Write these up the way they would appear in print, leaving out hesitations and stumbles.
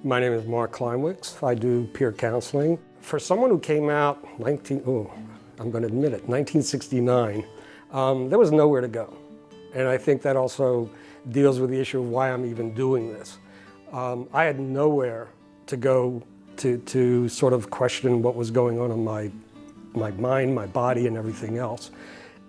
My name is Mark Kleinwicks. I do peer counseling. For someone who came out I'm going to admit it, 1969, there was nowhere to go. And I think that also deals with the issue of why I'm even doing this. I had nowhere to go to sort of question what was going on in my mind, my body, and everything else.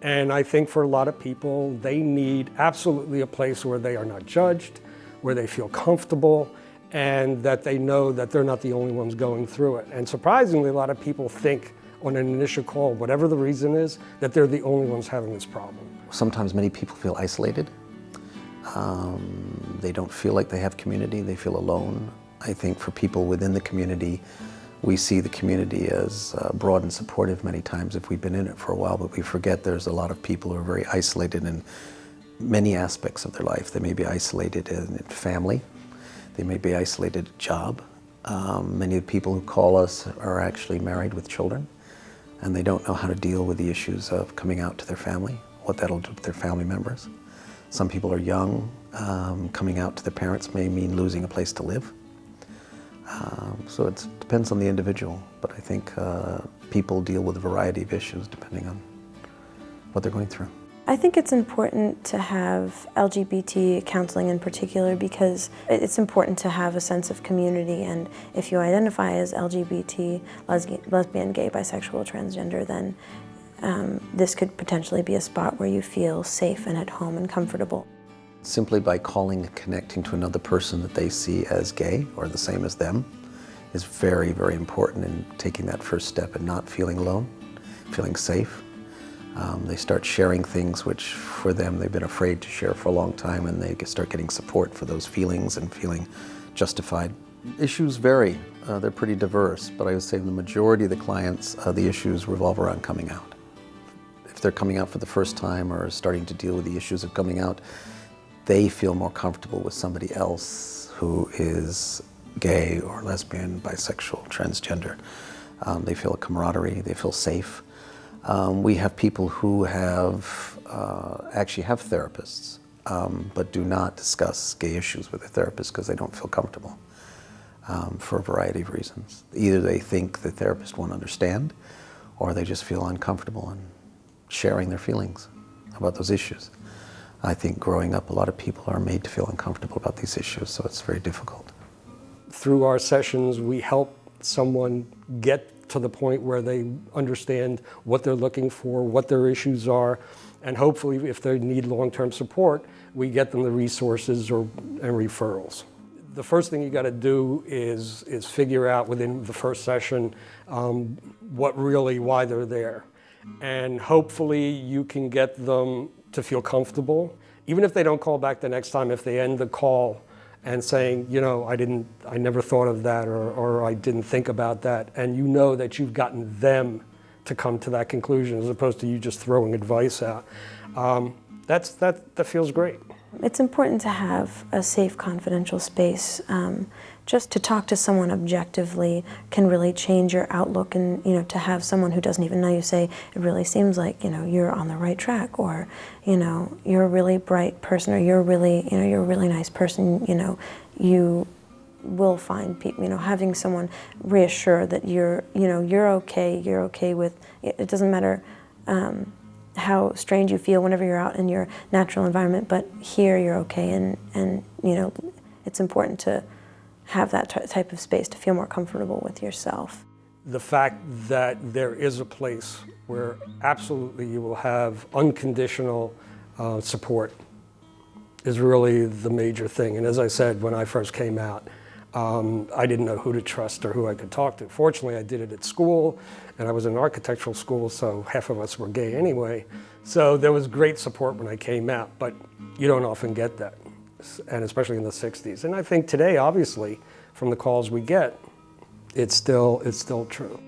And I think for a lot of people, they need absolutely a place where they are not judged, where they feel comfortable, and that they know that they're not the only ones going through it. And surprisingly, a lot of people think on an initial call, whatever the reason is, that they're the only ones having this problem. Sometimes many people feel isolated. They don't feel like they have community, they feel alone. I think for people within the community, we see the community as broad and supportive many times if we've been in it for a while, but we forget there's a lot of people who are very isolated in many aspects of their life. They may be isolated in family, they may be isolated at job. Many of the people who call us are actually married with children, and they don't know how to deal with the issues of coming out to their family, what that'll do to their family members. Some people are young. Coming out to their parents may mean losing a place to live. So it depends on the individual, but I think people deal with a variety of issues depending on what they're going through. I think it's important to have LGBT counseling in particular because it's important to have a sense of community, and if you identify as LGBT, lesbian, gay, bisexual, transgender, then this could potentially be a spot where you feel safe and at home and comfortable. Simply by calling and connecting to another person that they see as gay or the same as them is very, very important in taking that first step and not feeling alone, feeling safe. They start sharing things which for them they've been afraid to share for a long time, and they start getting support for those feelings and feeling justified. Issues vary. They're pretty diverse, but I would say the majority of the clients, the issues revolve around coming out. If they're coming out for the first time or starting to deal with the issues of coming out, they feel more comfortable with somebody else who is gay or lesbian, bisexual, transgender. They feel a camaraderie, they feel safe. We have people who actually have therapists, but do not discuss gay issues with their therapist because they don't feel comfortable for a variety of reasons. Either they think the therapist won't understand, or they just feel uncomfortable in sharing their feelings about those issues. I think growing up, a lot of people are made to feel uncomfortable about these issues, so it's very difficult. Through our sessions, we help someone get to the point where they understand what they're looking for, what their issues are, and hopefully if they need long-term support, we get them the resources and referrals. The first thing you got to do is figure out within the first session why they're there. And hopefully you can get them to feel comfortable. Even if they don't call back the next time, if they end the call and saying, I never thought of that, or I didn't think about that, and you know that you've gotten them to come to that conclusion as opposed to you just throwing advice out, that feels great. It's important to have a safe, confidential space. Just to talk to someone objectively can really change your outlook, and to have someone who doesn't even know you say, it really seems like you're on the right track, or you're a really bright person, or you're a really nice person. You will find people. Having someone reassure that you're okay with it. Doesn't matter how strange you feel whenever you're out in your natural environment, but here you're okay, and it's important to have that type of space to feel more comfortable with yourself. The fact that there is a place where absolutely you will have unconditional support is really the major thing. And as I said, when I first came out, I didn't know who to trust or who I could talk to. Fortunately, I did it at school, and I was in an architectural school, so half of us were gay anyway. So there was great support when I came out, but you don't often get that, and especially in the 60s. And I think today, obviously, from the calls we get, it's still true.